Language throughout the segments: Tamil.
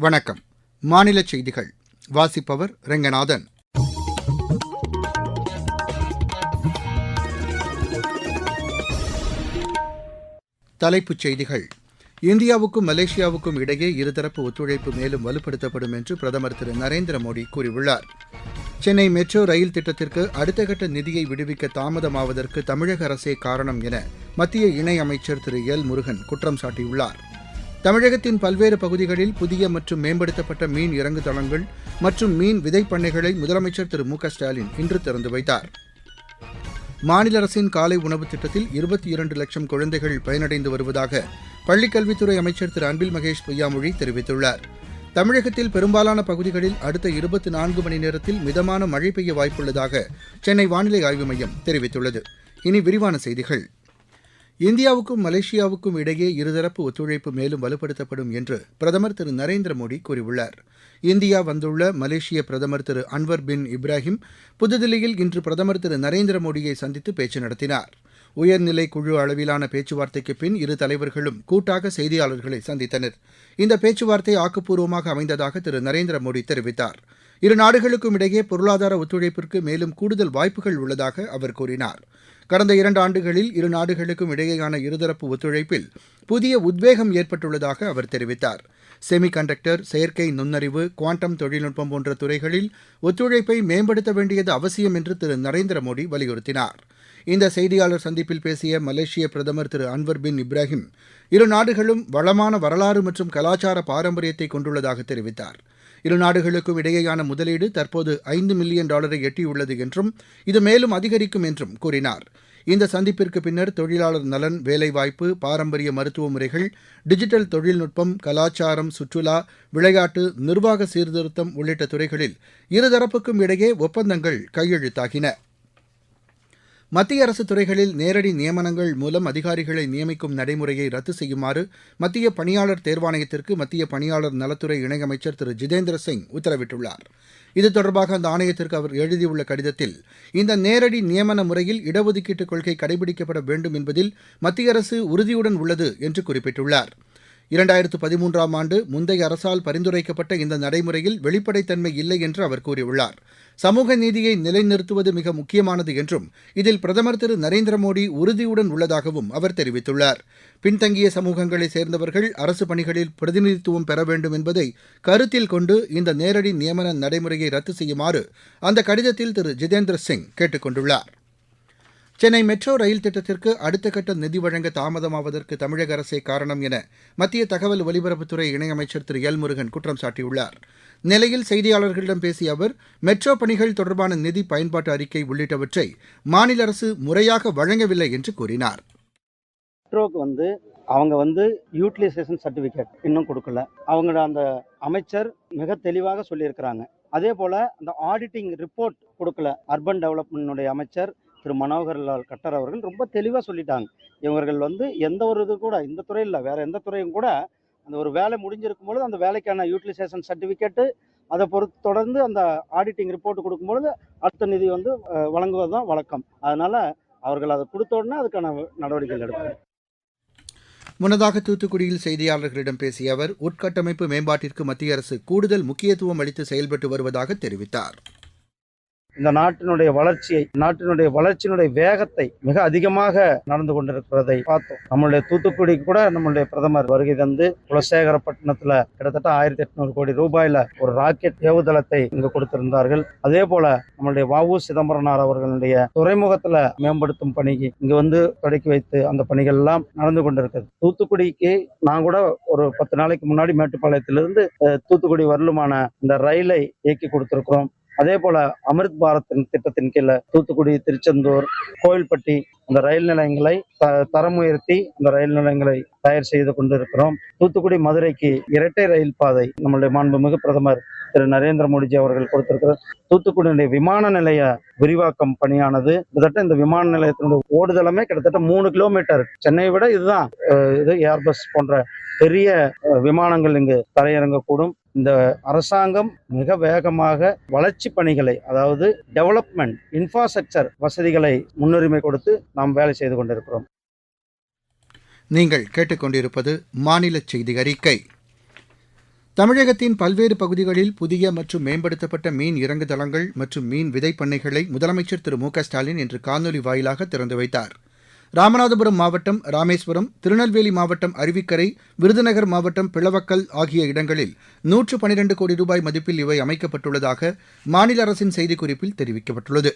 வணக்கம். மாநில செய்திகள் வாசிப்பவர் ரெங்கநாதன். தலைப்புச் செய்திகள். இந்தியாவுக்கும் மலேசியாவுக்கும் இடையே இருதரப்பு ஒத்துழைப்பு மேலும் வலுப்படுத்தப்படும் என்று பிரதமர் திரு நரேந்திர மோடி கூறியுள்ளார். சென்னை மெட்ரோ ரயில் திட்டத்திற்கு அடுத்த கட்ட நிதியை விடுவிக்க தாமதமாவதற்கு தமிழக அரசே காரணம் என மத்திய இணையமைச்சர் திரு எல் முருகன் குற்றம் சாட்டியுள்ளார். தமிழகத்தின் பல்வேறு பகுதிகளில் புதிய மற்றும் மேம்படுத்தப்பட்ட மீன் இறங்கு தளங்கள் மற்றும் மீன் விதைப்பண்ணைகளை முதலமைச்சர் திரு மு க ஸ்டாலின் இன்று திறந்து வைத்தார். மாநில அரசின் காலை உணவு திட்டத்தில் 22 லட்சம் குழந்தைகள் பயனடைந்து வருவதாக பள்ளிக்கல்வித்துறை அமைச்சர் திரு அன்பில் மகேஷ் பொய்யாமொழி தெரிவித்துள்ளார். தமிழகத்தில் பெரும்பாலான பகுதிகளில் அடுத்த 24 மணி நேரத்தில் மிதமான மழை பெய்ய வாய்ப்புள்ளதாக சென்னை வானிலை ஆய்வு மையம் தெரிவித்துள்ளது. இனி விரிவான செய்திகள். இந்தியாவுக்கும் மலேசியாவுக்கும் இடையே இருதரப்பு ஒத்துழைப்பு மேலும் வலுப்படுத்தப்படும் என்று பிரதமர் திரு நரேந்திர மோடி கூறியுள்ளார். இந்தியா வந்துள்ள மலேசிய பிரதமர் திரு அன்வர் பின் இப்ராஹிம் புதுதில்லியில் இன்று பிரதமர் திரு நரேந்திர மோடியை சந்தித்து பேச்சு நடத்தினார். உயர்நிலை குழு அளவிலான பேச்சுவார்த்தைக்கு பின் இரு தலைவர்களும் கூட்டாக செய்தியாளர்களை சந்தித்தனர். இந்த பேச்சுவார்த்தை ஆக்கப்பூர்வமாக அமைந்ததாக திரு நரேந்திர மோடி தெரிவித்தார். இரு நாடுகளுக்கும் இடையே பொருளாதார ஒத்துழைப்பிற்கு மேலும் கூடுதல் வாய்ப்புகள் உள்ளதாக அவர் கூறினார். கடந்த 2 ஆண்டுகளில் இரு நாடுகளுக்கும் இடையேயான இருதரப்பு ஒத்துழைப்பில் புதிய உத்வேகம் ஏற்பட்டுள்ளதாக அவர் தெரிவித்தார். செமி கண்டக்டர், செயற்கை நுண்ணறிவு, குவாண்டம் தொழில்நுட்பம் போன்ற துறைகளில் ஒத்துழைப்பை மேம்படுத்த வேண்டியது அவசியம் என்று திரு நரேந்திர மோடி வலியுறுத்தினார். இந்த செய்தியாளர் சந்திப்பில் பேசிய மலேசிய பிரதமர் திரு அன்வர் பின் இப்ராஹிம் இரு நாடுகளும் வளமான வரலாறு மற்றும் கலாச்சார பாரம்பரியத்தை கொண்டுள்ளதாக தெரிவித்தார். இரு நாடுகளுக்கும் இடையேயான முதலீடு தற்போது $5 மில்லியன் எட்டியுள்ளது என்றும் இது மேலும் அதிகரிக்கும் என்றும் கூறினார். இந்த சந்திப்பிற்கு பின்னர் தொழிலாளர் நலன், வேலைவாய்ப்பு, பாரம்பரிய மருத்துவ முறைகள், டிஜிட்டல் தொழில்நுட்பம், கலாச்சாரம், சுற்றுலா, விளையாட்டு, நிர்வாக சீர்திருத்தம் உள்ளிட்ட துறைகளில் இருதரப்புக்கும் இடையே ஒப்பந்தங்கள் கையெழுத்தாகின. மத்திய அரசு துறைகளில் நேரடி நியமனங்கள் மூலம் அதிகாரிகளை நியமிக்கும் நடைமுறையை ரத்து செய்யுமாறு மத்திய பணியாளர் தேர்வாணையத்திற்கு மத்திய பணியாளர் நலத்துறை இணையமைச்சர் திரு ஜிதேந்திர சிங் உத்தரவிட்டுள்ளார். இது தொடர்பாக அந்த ஆணையத்திற்கு அவர் எழுதியுள்ள கடிதத்தில் இந்த நேரடி நியமன முறையில் இடஒதுக்கீட்டு கொள்கை கடைபிடிக்கப்பட வேண்டும் என்பதில் மத்திய அரசு உறுதியுடன் உள்ளது என்று குறிப்பிட்டுள்ளார். 2013ஆம் ஆண்டு முந்தைய அரசால் பரிந்துரைக்கப்பட்ட இந்த நடைமுறையில் வெளிப்படைத்தன்மை இல்லை என்று அவர் கூறியுள்ளார். சமூக நீதியை நிலைநிறுத்துவது மிக முக்கியமானது என்றும் இதில் பிரதமர் திரு நரேந்திர மோடி உறுதியுடன் உள்ளதாகவும் அவர் தெரிவித்துள்ளார். பின்தங்கிய சமூகங்களைச் சேர்ந்தவர்கள் அரசு பணிகளில் பிரதிநிதித்துவம் பெற வேண்டும் என்பதை கருத்தில் கொண்டு இந்த நேரடி நியமன நடைமுறையை ரத்து செய்யுமாறு அந்த கடிதத்தில் திரு ஜிதேந்திர சிங் கேட்டுக் கொண்டுள்ளார். சென்னை மெட்ரோ ரயில் திட்டத்திற்கு அடுத்த கட்ட நிதி வழங்க தாமதமாவதற்கு தமிழக அரசே காரணம் என மத்திய தகவல் ஒலிபரப்புத்துறை இணையமைச்சர் திரு எல் முருகன் குற்றம் சாட்டியுள்ளார். நெல்லையில் செய்தியாளர்களிடம் பேசிய அவர் மெட்ரோ பணிகள் தொடர்பான நிதி பயன்பாட்டு அறிக்கை உள்ளிட்டவற்றை மாநில அரசு முறையாக வழங்கவில்லை என்று கூறினார். மெட்ரோக்கு அவங்க யூட்டிலைசேஷன் சர்டிஃபிகேட் இன்னும் கொடுக்கல. அவங்களோட அந்த அமைச்சர் மிக தெளிவாக சொல்லியிருக்கிறாங்க. அதே போல அந்த ஆடிட்டிங் ரிப்போர்ட் கொடுக்கல. அர்பன் டெவலப்மெண்ட்டுடைய அமைச்சர் திரு மனோகர் லால் கட்டர் அவர்கள் ரொம்ப தெளிவாக சொல்லிட்டாங்க. இவர்கள் எந்த ஒரு இது கூட இந்த துறையில் வேற எந்த துறையும் கூட அந்த ஒரு வேலை முடிஞ்சிருக்கும் பொழுது அந்த வேலைக்கான யூட்டிலைசேஷன் சர்டிஃபிகேட்டு அதை பொறுத்து தொடர்ந்து அந்த ஆடிட்டிங் ரிப்போர்ட் கொடுக்கும்பொழுது அடுத்த நிதி வழங்குவது தான் வழக்கம். அதனால அவர்கள் அதை கொடுத்த உடனே அதுக்கான நடவடிக்கைகள் எடுப்பாங்க. முன்னதாக தூத்துக்குடியில் செய்தியாளர்களிடம் பேசிய அவர் உட்கட்டமைப்பு மேம்பாட்டிற்கு மத்திய அரசு கூடுதல் முக்கியத்துவம் அளித்து செயல்பட்டு வருவதாக தெரிவித்தார். இந்த நாட்டினுடைய வளர்ச்சியினுடைய வேகத்தை மிக அதிகமாக நடந்து கொண்டிருக்கிறதை பார்த்தோம். நம்மளுடைய தூத்துக்குடி கூட நம்மளுடைய பிரதமர் வருகை தந்து குலசேகரப்பட்டினத்துல கிட்டத்தட்ட 1800 கோடி ரூபாயில ஒரு ராக்கெட் ஏவுதளத்தை இங்கு கொடுத்திருந்தார்கள். அதே போல நம்மளுடைய வ.உ. சிதம்பரனார் அவர்களுடைய துறைமுகத்துல மேம்படுத்தும் பணிக்கு இங்கு தொடக்கி வைத்து அந்த பணிகள் எல்லாம் நடந்து கொண்டிருக்கிறது. தூத்துக்குடிக்கு நான் கூட ஒரு 10 நாளைக்கு முன்னாடி மேட்டுப்பாளையத்திலிருந்து தூத்துக்குடி வரலுமான இந்த ரயிலை இயக்கி கொடுத்திருக்கிறோம். அதே போல அமிர்த் பாரத் திட்டத்தின் கீழே தூத்துக்குடி, திருச்செந்தூர், கோவில்பட்டி அந்த ரயில் நிலையங்களை தரம் உயர்த்தி அந்த ரயில் நிலையங்களை தயார் செய்து கொண்டிருக்கிறோம். தூத்துக்குடி மதுரைக்கு இரட்டை ரயில் பாதை நம்மளுடைய மாண்புமிகு பிரதமர் திரு நரேந்திர மோடிஜி அவர்கள் கொடுத்திருக்கிறார். தூத்துக்குடியுடைய விமான நிலைய விரிவாக்கம் பணியானது கிட்டத்தட்ட இந்த விமான நிலையத்தினுடைய ஓடுதளமே கிட்டத்தட்ட 3 கிலோமீட்டர். சென்னையை விட இது ஏர்பஸ் போன்ற பெரிய விமானங்கள் இங்கு தரையிறங்கக்கூடும். இந்த அரசாங்கம் மிக வேகமாக வளர்ச்சி பணிகளை, அதாவது டெவலப்மெண்ட் இன்ஃப்ராஸ்ட்ரக்சர் வசதிகளை முன்னுரிமை கொடுத்து நாம் வேலை செய்து கொண்டிருக்கிறோம். நீங்கள் கேட்டுக்கொண்டிருப்பது மாநில செய்தி அறிக்கை. தமிழகத்தின் பல்வேறு பகுதிகளில் புதிய மற்றும் மேம்படுத்தப்பட்ட மீன் இறங்கு தளங்கள் மற்றும் மீன் விதைப் பண்ணைகளை முதலமைச்சர் திரு மு.க.ஸ்டாலின் இன்று காணொலி வாயிலாக திறந்து வைத்தார். ராமநாதபுரம் மாவட்டம் ராமேஸ்வரம், திருநெல்வேலி மாவட்டம் அருவிக்கரை, விருதுநகர் மாவட்டம் பிளவக்கல் ஆகிய இடங்களில் 112 கோடி ரூபாய் மதிப்பில் இவை அமைக்கப்பட்டுள்ளதாக மாநில அரசின் செய்திக்குறிப்பில் தெரிவிக்கப்பட்டுள்ளது.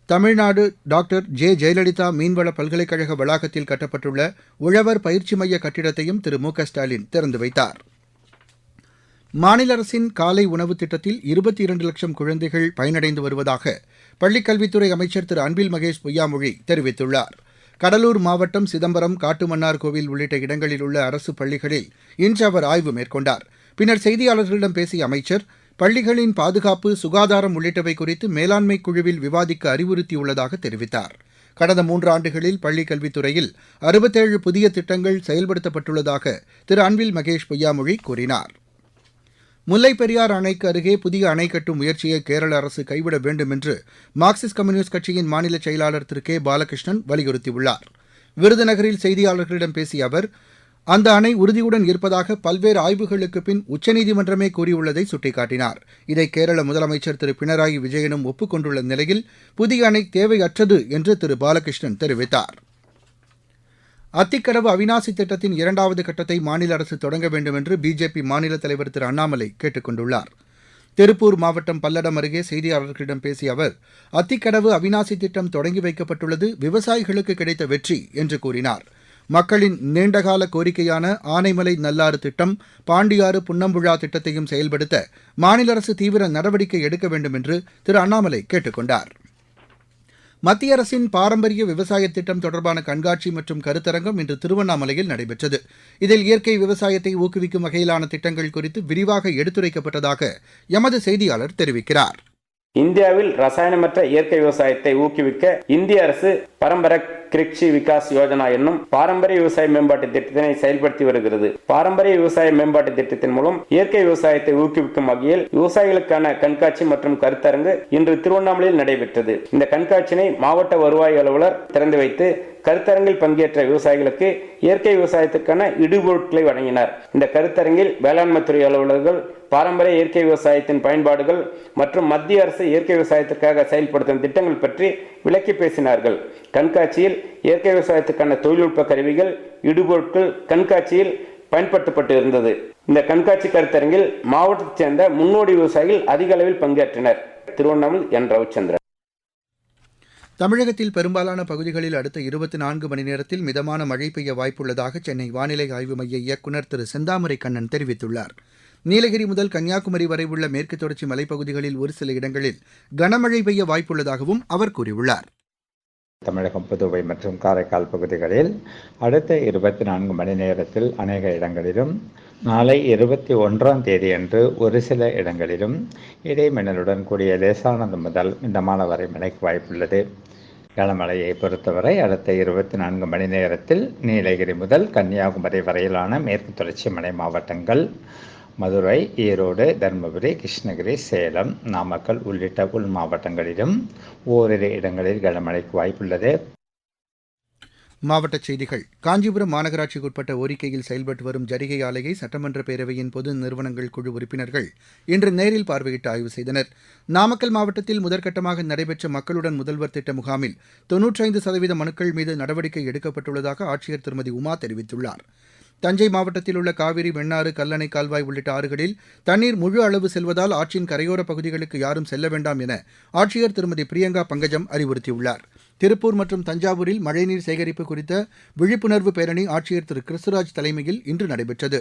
தமிழ்நாடு டாக்டர் ஜெயலலிதா மீன்வள பல்கலைக்கழக வளாகத்தில் கட்டப்பட்டுள்ள உழவர் பயிற்சி மைய கட்டிடத்தையும் திரு மு.க.ஸ்டாலின் திறந்து வைத்தார். மாநில அரசின் காலை உணவு திட்டத்தில் 22 லட்சம் குழந்தைகள் பயனடைந்து வருவதாக பள்ளிக்கல்வித்துறை அமைச்சர் திரு அன்பில் மகேஷ் பொய்யாமொழி தெரிவித்துள்ளார். கடலூர் மாவட்டம் சிதம்பரம், காட்டுமன்னார் கோவில் உள்ளிட்ட இடங்களில் உள்ள அரசு பள்ளிகளில் இன்று அவர் ஆய்வு மேற்கொண்டார். பின்னர் செய்தியாளர்களிடம் பேசிய அமைச்சர், பள்ளிகளின் பாதுகாப்பு, சுகாதாரம் உள்ளிட்டவை குறித்து மேலாண்மை குழுவில் விவாதிக்க அறிவுறுத்தியுள்ளதாக தெரிவித்தார். கடந்த 3 ஆண்டுகளில் பள்ளிக் கல்வித்துறையில் 67 புதிய திட்டங்கள் செயல்படுத்தப்பட்டுள்ளதாக திரு அன்பில் மகேஷ் பொய்யாமொழி கூறினார். முல்லைப் பெரியாறு அணைக்கு அருகே புதிய அணை கட்டும் முயற்சியை கேரள அரசு கைவிட வேண்டும் என்று மார்க்சிஸ்ட் கம்யூனிஸ்ட் கட்சியின் மாநில செயலாளர் திரு கே பாலகிருஷ்ணன் வலியுறுத்தியுள்ளார். விருதுநகரில் செய்தியாளர்களிடம் பேசிய அவர், அந்த அணை உறுதியுடன் இருப்பதாக பல்வேறு ஆய்வுகளுக்கு பின் உச்சநீதிமன்றமே கூறியுள்ளதை சுட்டிக்காட்டினார். இதை கேரள முதலமைச்சர் திரு பினராயி விஜயனும் ஒப்புக் கொண்டுள்ள நிலையில் புதிய அணை தேவையற்றது என்று திரு பாலகிருஷ்ணன் தெரிவித்தார். அத்திக்கடவு அவிநாசி திட்டத்தின் 2வது கட்டத்தை மாநில அரசு தொடங்க வேண்டும் என்று பிஜேபி மாநில தலைவர் திரு அண்ணாமலை கேட்டுக் கொண்டுள்ளார். திருப்பூர் மாவட்டம் பல்லடம் அருகே செய்தியாளர்களிடம் பேசிய அவர், அத்திக்கடவு அவிநாசி திட்டம் தொடங்கி வைக்கப்பட்டுள்ளது விவசாயிகளுக்கு கிடைத்த வெற்றி என்று கூறினார். மக்களின் நீண்டகால கோரிக்கையான ஆனைமலை நல்லாறு திட்டம், பாண்டியாறு புன்னம்புழா திட்டத்தையும் செயல்படுத்த மாநில அரசு தீவிர நடவடிக்கை எடுக்க வேண்டும் என்று திரு அண்ணாமலை கேட்டுக் கொண்டார். மத்திய அரசின் பாரம்பரிய விவசாய திட்டம் தொடர்பான கண்காட்சி மற்றும் கருத்தரங்கம் இன்று திருவண்ணாமலையில் நடைபெற்றது. இதில் இயற்கை விவசாயத்தை ஊக்குவிக்கும் வகையிலான திட்டங்கள் குறித்து விரிவாக எடுத்துரைக்கப்பட்டதாக எமது செய்தியாளர் தெரிவிக்கிறார். இந்தியாவில் ரசாயனமற்ற இயற்கை விவசாயத்தை ஊக்குவிக்க இந்திய அரசு பரம்பர கிருஷி விகாஸ் யோஜனா என்னும் பாரம்பரிய விவசாய மேம்பாட்டு திட்டத்தினை செயல்படுத்தி வருகிறது. பாரம்பரிய விவசாய மேம்பாட்டு திட்டத்தின் மூலம் இயற்கை விவசாயத்தை ஊக்குவிக்கும் வகையில் விவசாயிகளுக்கான கண்காட்சி மற்றும் கருத்தரங்கு இன்று திருவண்ணாமலையில் நடைபெற்றது. இந்த கண்காட்சியினை மாவட்ட வருவாய் அலுவலர் திறந்து வைத்து கருத்தரங்கில் பங்கேற்ற விவசாயிகளுக்கு இயற்கை விவசாயத்திற்கான இடுபொருட்களை வழங்கினார். இந்த கருத்தரங்கில் வேளாண்மைத்துறை அலுவலர்கள் பாரம்பரிய இயற்கை விவசாயத்தின் பயன்பாடுகள் மற்றும் மத்திய அரசு இயற்கை விவசாயத்திற்காக செயல்படுத்தும் திட்டங்கள் பற்றி விளக்கி பேசினார்கள். கண்காட்சியில் இயற்கை விவசாயத்துக்கான தொழில்நுட்ப கருவிகள், இடுபொருட்கள் கண்காட்சியில் பயன்படுத்தப்பட்டு இருந்தது. இந்த கண்காட்சி கருத்தரங்கில் மாவட்டத்தைச் சேர்ந்த முன்னோடி விவசாயிகள் அதிக அளவில் பங்கேற்றனர். திருவண்ணாமலை என் ரவிச்சந்திரன். தமிழகத்தில் பெரும்பாலான பகுதிகளில் அடுத்த 24 மணி நேரத்தில் மிதமான மழை பெய்ய வாய்ப்புள்ளதாக சென்னை வானிலை ஆய்வு மைய இயக்குநர் திரு செந்தாமரை கண்ணன் தெரிவித்துள்ளார். நீலகிரி முதல் கன்னியாகுமரி வரை உள்ள மேற்கு தொடர்ச்சி மலைப்பகுதிகளில் ஒரு சில இடங்களில் கனமழை பெய்ய வாய்ப்புள்ளதாகவும் அவர் கூறியுள்ளார். தமிழகம், புதுவை மற்றும் காரைக்கால் பகுதிகளில் அடுத்த 24 மணி நேரத்தில் அநேக இடங்களிலும், நாளை 21ஆம் தேதியன்று ஒரு சில இடங்களிலும் இடைமின்னலுடன் கூடிய லேசானது முதல் மிதமான வரை மழைக்கு வாய்ப்புள்ளது. கனமழையை பொறுத்தவரை அடுத்த 24 மணி நேரத்தில் நீலகிரி முதல் கன்னியாகுமரி வரையிலான மேற்கு தொடர்ச்சி மலை மாவட்டங்கள், மதுரை, ஈரோடு, தருமபுரி, கிருஷ்ணகிரி, சேலம், நாமக்கல் உள்ளிட்ட உள் மாவட்டங்களிலும் ஓரிரு இடங்களில் கனமழைக்கு வாய்ப்புள்ளது. மாவட்டச் செய்திகள். காஞ்சிபுரம் மாநகராட்சிக்குட்பட்ட ஓரிக்கையில் செயல்பட்டு வரும் ஜரிகை ஆலையை சட்டமன்ற பேரவையின் பொது நிறுவனங்கள் குழு உறுப்பினர்கள் இன்று நேரில் பார்வையிட்டு ஆய்வு செய்தனர். நாமக்கல் மாவட்டத்தில் முதற்கட்டமாக நடைபெற்ற மக்களுடன் முதல்வர் திட்ட முகாமில் 95% மனுக்கள் மீது நடவடிக்கை எடுக்கப்பட்டுள்ளதாக ஆட்சியர் திருமதி உமா தெரிவித்துள்ளார். தஞ்சை மாவட்டத்தில் உள்ள காவிரி, வெண்ணாறு, கல்லணை கால்வாய் உள்ளிட்ட ஆறுகளில் தண்ணீர் முழு அளவு செல்வதால் ஆற்றின் கரையோரப் பகுதிகளுக்கு யாரும் செல்ல வேண்டாம் என ஆட்சியர் திருமதி பிரியங்கா பங்கஜம் அறிவுறுத்தியுள்ளார். திருப்பூர் மற்றும் தஞ்சாவூரில் மழைநீர் சேகரிப்பு குறித்த விழிப்புணர்வு பேரணி ஆட்சியர் திரு கிறிஸ்துராஜ் தலைமையில் இன்று நடைபெற்றது.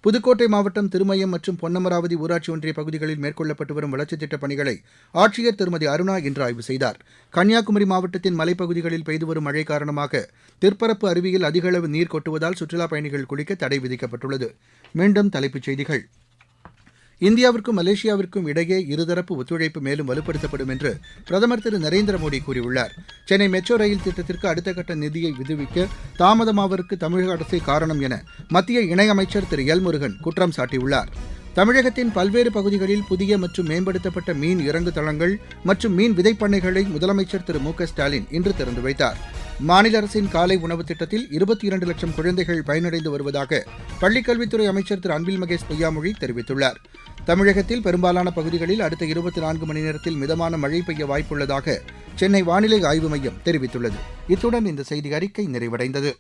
புதுக்கோட்டை மாவட்டம் திருமயம் மற்றும் பொன்னமராவதி ஊராட்சி ஒன்றிய பகுதிகளில் மேற்கொள்ளப்பட்டு வரும் வளர்ச்சித் திட்டப் பணிகளை ஆட்சியர் திருமதி அருணா இன்று ஆய்வு செய்தார். கன்னியாகுமரி மாவட்டத்தின் மலைப்பகுதிகளில் பெய்து வரும் மழை காரணமாக திற்பரப்பு அருவியில் அதிக அளவு நீர் கொட்டுவதால் சுற்றுலாப் பயணிகள் குளிக்க தடை விதிக்கப்பட்டுள்ளது. மீண்டும் தலைப்புச் செய்திகள். இந்தியாவிற்கும் மலேசியாவிற்கும் இடையே இருதரப்பு ஒத்துழைப்பு மேலும் வலுப்படுத்தப்படும் என்று பிரதமர் திரு நரேந்திர மோடி கூறியுள்ளார். சென்னை மெட்ரோ ரயில் திட்டத்திற்கு அடுத்த கட்ட நிதியை விடுவிக்க தாமதமாவதற்கு தமிழக அரசே காரணம் என மத்திய இணையமைச்சர் திரு எல் முருகன் குற்றம் சாட்டியுள்ளார். தமிழகத்தின் பல்வேறு பகுதிகளில் புதிய மற்றும் மேம்படுத்தப்பட்ட மீன் இறங்கு தளங்கள் மற்றும் மீன் விதைப்பண்ணைகளை முதலமைச்சர் திரு மு.க.ஸ்டாலின் இன்று திறந்து வைத்தார். மாநில அரசின் காலை உணவு திட்டத்தில் 22 லட்சம் குழந்தைகள் பயனடைந்து வருவதாக பள்ளிக்கல்வித்துறை அமைச்சர் திரு அன்பில் மகேஷ் பொய்யாமொழி தெரிவித்துள்ளார். தமிழகத்தில் பெரும்பாலான பகுதிகளில் அடுத்த 24 மணி நேரத்தில் மிதமான மழை பெய்ய வாய்ப்புள்ளதாக சென்னை வானிலை ஆய்வு மையம் தெரிவித்துள்ளது. இத்துடன் இந்த செய்தி அறிக்கை நிறைவடைந்தது.